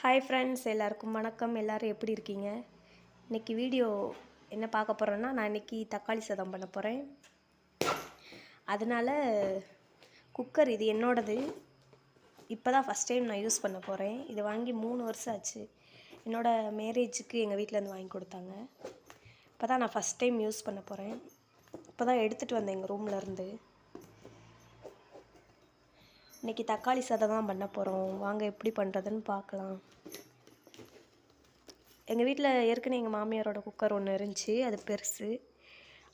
Hi friends, எல்லாருக்கும் வணக்கம். எல்லோரும் எப்படி இருக்கீங்க? இன்றைக்கி வீடியோ என்ன பார்க்க போகிறோன்னா, நான் இன்றைக்கி தக்காளி சாதம் பண்ண போகிறேன். அதனால் குக்கர் இது என்னோடது. இப்போ தான் ஃபஸ்ட் டைம் நான் யூஸ் பண்ண போகிறேன். இது வாங்கி 3 வருஷம் ஆச்சு. என்னோடய மேரேஜுக்கு எங்கள் வீட்டிலேருந்து வாங்கி கொடுத்தாங்க. இப்போ தான் நான் ஃபஸ்ட் டைம் யூஸ் பண்ண போகிறேன். இப்போ தான் எடுத்துகிட்டு வந்தேன் எங்கள் ரூம்லேருந்து. இன்றைக்கி தக்காளி சாதம் தான் பண்ண போகிறோம். வாங்க எப்படி பண்ணுறதுன்னு பார்க்கலாம். எங்கள் வீட்டில் ஏற்கனவே எங்கள் மாமியாரோட குக்கர் ஒன்று இருந்துச்சு. அது பெருசு.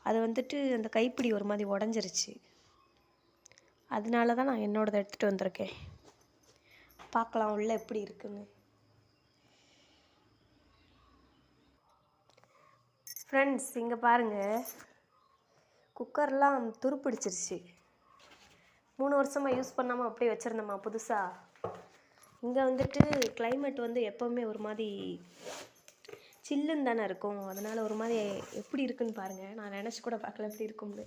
அது வந்துட்டு அந்த கைப்பிடி ஒரு மாதிரி உடஞ்சிருச்சு. அதனால தான் நான் என்னோடதை எடுத்துகிட்டு வந்திருக்கேன். பார்க்கலாம் உள்ளே எப்படி இருக்குன்னு. ஃப்ரெண்ட்ஸ், இங்கே பாருங்கள், குக்கர்லாம் துருப்பிடிச்சிருச்சு. 3 வருஷமாக யூஸ் பண்ணாமல் அப்படியே வச்சுருந்தோம்மா புதுசாக. இங்கே வந்துட்டு கிளைமேட் வந்து எப்போவுமே ஒரு மாதிரி சில்லுன்னு தானே இருக்கும். அதனால் ஒரு மாதிரி எப்படி இருக்குன்னு பாருங்கள். நான் நினச்சி கூட பார்க்கல எப்படி இருக்கும்னு.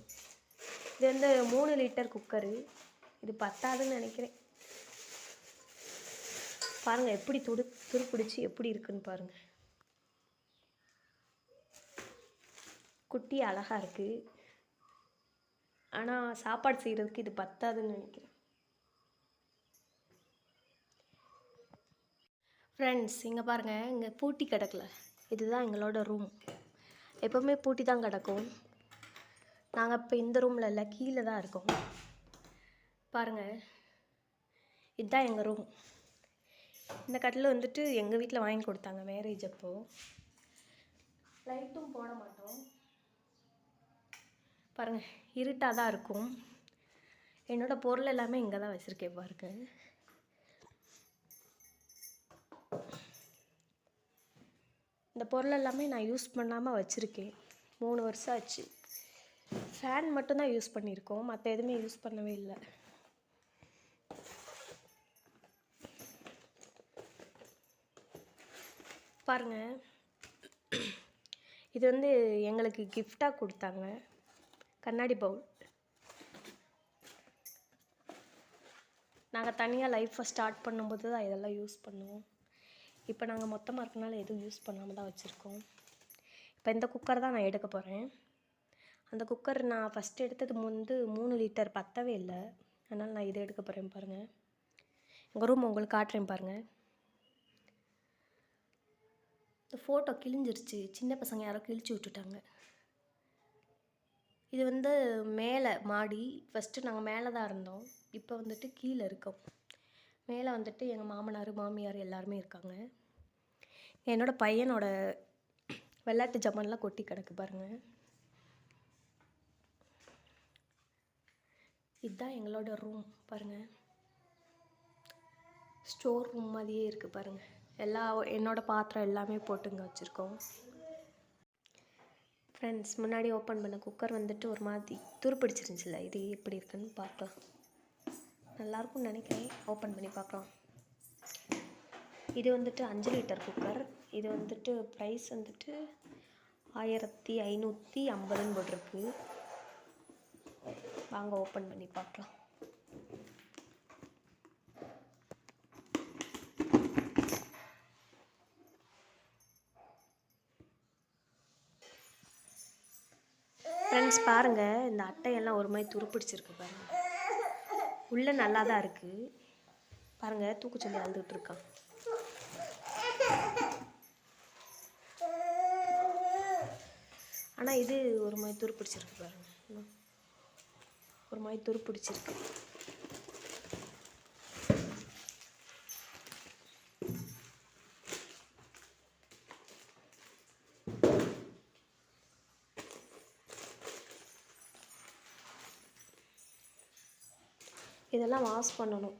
இது வந்து 3 லிட்டர் குக்கரு. இது பத்தாதுன்னு நினைக்கிறேன். பாருங்கள் எப்படி துருப்பிடிச்சு எப்படி இருக்குன்னு பாருங்கள். குட்டி அழகாக இருக்குது. ஆனால் சாப்பாடு செய்கிறதுக்கு இது பத்தாதுன்னு நினைக்கிறேன். ஃப்ரெண்ட்ஸ், இங்கே பாருங்கள், இங்கே பூட்டி கிடக்கல. இதுதான் எங்களோட ரூம். எப்போவுமே பூட்டி தான் கிடக்கும். நாங்கள் இப்போ இந்த ரூமில் இல்லை, கீழே தான் இருக்கோம். பாருங்கள், இதுதான் எங்கள் ரூம். இந்த கட்டில் வந்துட்டு எங்கள் வீட்டில் வாங்கி கொடுத்தாங்க மேரேஜ் அப்போது. லைட்டும் போட மாட்டோம். பாருங்கள், இருட்டாக தான் இருக்கும். என்னோடய பொருள் எல்லாமே இங்கே தான் வச்சுருக்கேன் பாருங்கள். இந்த பொருள் எல்லாமே நான் யூஸ் பண்ணாமல் வச்சுருக்கேன். 3 வருஷம் ஆச்சு. ஃபேன் மட்டும்தான் யூஸ் பண்ணியிருக்கோம், மற்ற எதுவுமே யூஸ் பண்ணவே இல்லை. பாருங்கள், இது வந்து எங்களுக்கு கிஃப்டாக கொடுத்தாங்க கண்ணாடி பவுல். நாங்கள் தனியாக லைஃப்பை ஸ்டார்ட் பண்ணும்போது தான் இதெல்லாம் யூஸ் பண்ணுவோம். இப்போ நாங்கள் மொத்தமாக இருக்கனால எதுவும் யூஸ் பண்ணாமல் தான் வச்சுருக்கோம். இப்போ இந்த குக்கர் தான் நான் எடுக்க போகிறேன். அந்த குக்கர் நான் ஃபஸ்ட்டு எடுத்தது 3 லிட்டர் பத்தவே இல்லை. அதனால் நான் இதை எடுக்க போகிறேன். பாருங்கள், எங்கள் ரூம் உங்களுக்கு காட்டுறேன் பாருங்கள். இந்த ஃபோட்டோ கிழிஞ்சிருச்சு. சின்ன பசங்க யாரோ கிழிச்சு விட்டுட்டாங்க. இது வந்து மேலே மாடி. ஃபஸ்ட்டு நாங்கள் மேலே தான் இருந்தோம். இப்போ வந்துட்டு கீழே இருக்கோம். மேலே வந்துட்டு எங்கள் மாமனார் மாமியார் எல்லாருமே இருக்காங்க. என்னோடய பையனோட விளையாட்டு ஜாமான்லாம் கொட்டி கிடக்கு பாருங்கள். இதுதான் எங்களோட ரூம் பாருங்கள். ஸ்டோர் ரூம் மாதிரியே இருக்குது பாருங்கள். என்னோடய பாத்திரம் எல்லாமே போட்டுங்க வச்சுருக்கோம். ஃப்ரெண்ட்ஸ், முன்னாடி ஓப்பன் பண்ண குக்கர் வந்துட்டு ஒரு மாதிரி துருப்பிடிச்சிருந்துச்சுல. இது எப்படி இருக்குன்னு பார்க்கலாம். நல்லாயிருக்கும்னு நினைக்கிறேன். ஓப்பன் பண்ணி பார்க்கலாம். இது வந்துட்டு 5 லிட்டர் குக்கர். இது வந்துட்டு ப்ரைஸ் வந்துட்டு 1550ன்னு போட்டிருக்கு. வாங்க ஓப்பன் பண்ணி பார்க்கலாம். ஃப்ரெண்ட்ஸ், பாருங்கள், இந்த அட்டையெல்லாம் ஒரு மாதிரி துருப்பிடிச்சிருக்கு பாருங்கள். உள்ளே நல்லா தான் இருக்குது. பாருங்கள், தூக்கு சொல்லி அழுதுகிட்ருக்கான். ஆனால் இது ஒரு மாதிரி துருப்பிடிச்சிருக்கு பாருங்கள். ஒரு மாதிரி துருப்பிடிச்சிருக்கு. இதெல்லாம் வாஷ் பண்ணணும்.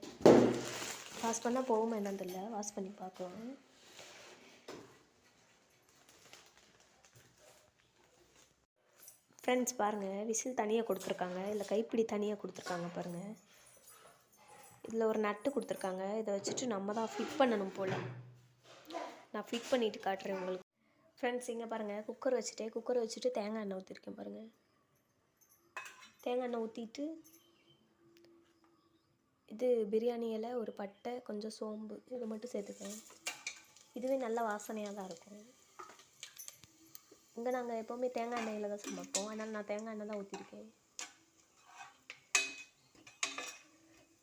வாஷ் பண்ணால் போகுமா என்னன்னு தெரியல. வாஷ் பண்ணி பார்க்கலாம். ஃப்ரெண்ட்ஸ், பாருங்கள், விசில் தனியாக கொடுத்துருக்காங்க. இல்லை கைப்பிடி தனியாக கொடுத்துருக்காங்க பாருங்கள். இதில் ஒரு நட்டு கொடுத்துருக்காங்க. இதை வச்சுட்டு நம்ம தான் ஃபிட் பண்ணணும் போல். நான் ஃபிட் பண்ணிவிட்டு காட்டுறேன் உங்களுக்கு. ஃப்ரெண்ட்ஸ், இங்கே பாருங்கள், குக்கர் வச்சுட்டு தேங்காய் எண்ணெய் ஊற்றிருக்கேன் பாருங்கள். தேங்காய் எண்ணெய் ஊற்றிட்டு இது பிரியாணி இலை, ஒரு பட்டை, கொஞ்சம் சோம்பு, இதை மட்டும் சேர்த்துக்கேன். இதுவே நல்ல வாசனையாக தான் இருக்கும். இங்கே நாங்கள் எப்போவுமே தேங்காய் எண்ணெயில் தான் சமைப்போம், அதனால் நான் தேங்காய் எண்ணெய் தான் ஊற்றிருக்கேன்.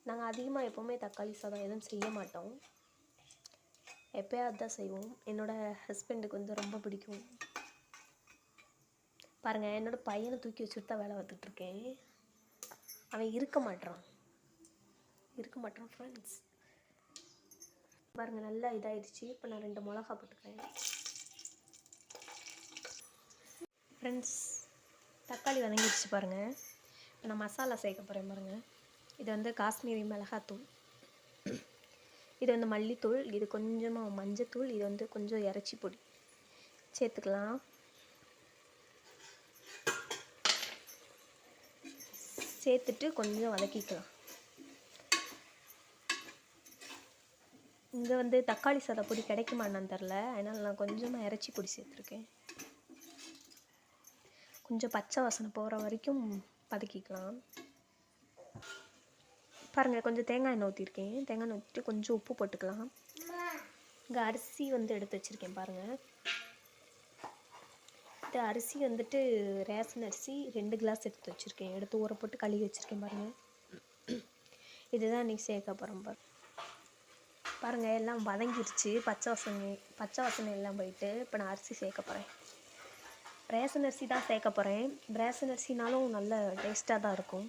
நாங்கள் அதிகமாக எப்போவுமே தக்காளி சாதம் எதுவும் செய்ய மாட்டோம், எப்போயாவது தான் செய்வோம். என்னோடய ஹஸ்பண்டுக்கு வந்து ரொம்ப பிடிக்கும். பாருங்கள், என்னோடய பையனை தூக்கி வச்சுட்டு தான் வேலை பார்த்துட்ருக்கேன். அவன் இருக்க மாட்டான் ஃப்ரெண்ட்ஸ். பாருங்கள், நல்லா இதாகிடுச்சு. இப்போ நான் 2 மிளகா போட்டுக்கிறேன். ஃப்ரெண்ட்ஸ், தக்காளி வதங்கிடுச்சு பாருங்கள். நான் மசாலா சேர்க்க போகிறேன் பாருங்கள். இது வந்து காஷ்மீரி மிளகாத்தூள், இது வந்து மல்லித்தூள், இது கொஞ்சமாக மஞ்சத்தூள், இது வந்து கொஞ்சம் இறைச்சி பொடி சேர்த்துக்கலாம். சேர்த்துட்டு கொஞ்சம் வதக்கிக்கலாம். இங்கே வந்து தக்காளி சாதம் பொடி கிடைக்குமான்னு தெரில, அதனால் நான் கொஞ்சமாக இறைச்சி பொடி சேர்த்துருக்கேன். கொஞ்சம் பச்சை வாசனை போகிற வரைக்கும் வதக்கிக்கலாம். பாருங்கள், கொஞ்சம் தேங்காய் எண்ணெய் ஊற்றிருக்கேன். தேங்காய் எண்ணெய் ஊற்றிட்டு கொஞ்சம் உப்பு போட்டுக்கலாம். இங்கே அரிசி வந்து எடுத்து வச்சுருக்கேன் பாருங்கள். இது அரிசி வந்துட்டு ரேஷன் அரிசி 2 கிளாஸ் எடுத்து வச்சுருக்கேன். எடுத்து ஊற போட்டு கழுவி வச்சுருக்கேன் பாருங்கள். இதுதான் இன்றைக்கி சேர்க்க போகிறோம். பாருங்கள், எல்லாம் வதங்கிடுச்சு. பச்சை வாசனை எல்லாம் போயிட்டு இப்போ நான் அரிசி சேர்க்க போகிறேன். ரேஷன் அரிசி தான் சேர்க்க போகிறேன். ரேஷன் அரிசினாலும் நல்ல டேஸ்ட்டாக தான் இருக்கும்.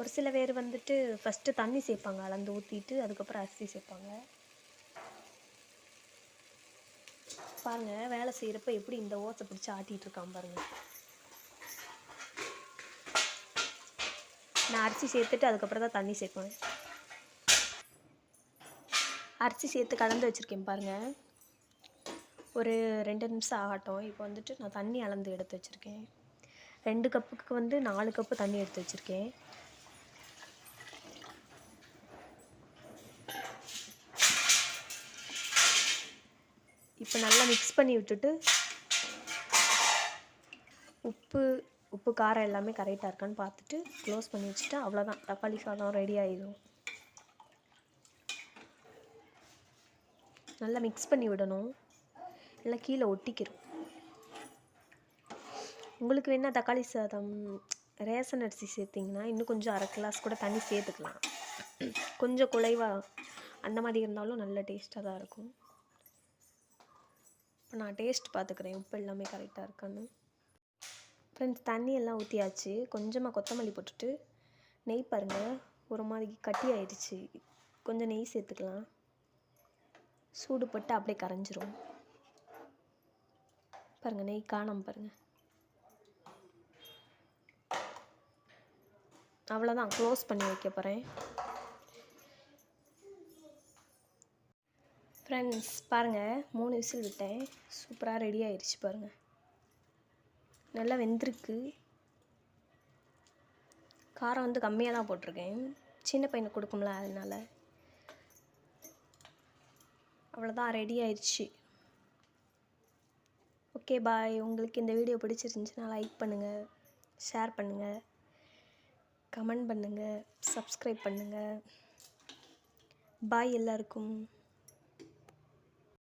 ஒரு சில பேர் வந்துட்டு ஃபஸ்ட்டு தண்ணி சேர்ப்பாங்க, அளந்து ஊற்றிட்டு அதுக்கப்புறம் அரிசி சேர்ப்பாங்க. பாருங்கள், வேலை செய்கிறப்ப எப்படி இந்த ஓசை பிடிச்சி ஆட்டிகிட்டு இருக்கான் பாருங்கள். நான் அரிசி சேர்த்துட்டு அதுக்கப்புறம் தான் தண்ணி சேர்ப்பேன். அரிசி சேர்த்து கலந்து வச்சுருக்கேன் பாருங்கள். ஒரு 2 நிமிஷம் ஆகட்டும். இப்போ வந்துட்டு நான் தண்ணி அளந்து எடுத்து வச்சுருக்கேன். 2 கப்புக்கு வந்து 4 கப்பு தண்ணி எடுத்து வச்சுருக்கேன். இப்போ நல்லா மிக்ஸ் பண்ணி விட்டுட்டு உப்பு காரம் எல்லாமே கரெக்டாக இருக்கான்னு பார்த்துட்டு க்ளோஸ் பண்ணி வச்சுட்டு அவ்வளோதான், தக்காளி சாதம் ரெடி ஆகிடும். நல்லா மிக்ஸ் பண்ணி விடணும், இல்லை கீழே ஒட்டிக்கிறோம். உங்களுக்கு வேணால் தக்காளி சாதம் ரேஷன் அரிசி சேர்த்திங்கன்னா இன்னும் கொஞ்சம் 1/2 கிளாஸ் கூட தண்ணி சேர்த்துக்கலாம். கொஞ்சம் குலைவாக அந்த மாதிரி இருந்தாலும் நல்ல டேஸ்ட்டாக தான் இருக்கும். இப்போ நான் டேஸ்ட் பார்த்துக்கிறேன் உப்பு எல்லாமே கரெக்டாக இருக்கான்னு. ஃப்ரெண்ட்ஸ், தண்ணி எல்லாம் ஊற்றியாச்சு. கொஞ்சமாக கொத்தமல்லி போட்டுட்டு நெய் பாருங்கள், ஒரு மாதிரி கட்டி ஆயிடுச்சு. கொஞ்சம் நெய் சேர்த்துக்கலாம். சூடு போட்டு அப்படியே கரைஞ்சிரும். பாருங்கள், நெய் காணாமல் பாருங்கள். அவ்வளோதான், க்ளோஸ் பண்ணி வைக்க போகிறேன். ஃப்ரெண்ட்ஸ், பாருங்கள், 3 விசில் விட்டேன். சூப்பராக ரெடி ஆயிடுச்சு பாருங்கள். நல்லா வெந்திருக்கு. காரம் வந்து கம்மியாக தான் போட்டிருக்கேன், சின்ன பையனுக்கு கொடுக்கும்ல அதனால். அவ்வளோதான், ரெடி ஆயிடுச்சு. ஓகே, பாய். உங்களுக்கு இந்த வீடியோ பிடிச்சிருந்துச்சுன்னா லைக் பண்ணுங்கள், ஷேர் பண்ணுங்கள், கமெண்ட் பண்ணுங்கள், சப்ஸ்கிரைப் பண்ணுங்கள். பாய் எல்லாருக்கும்.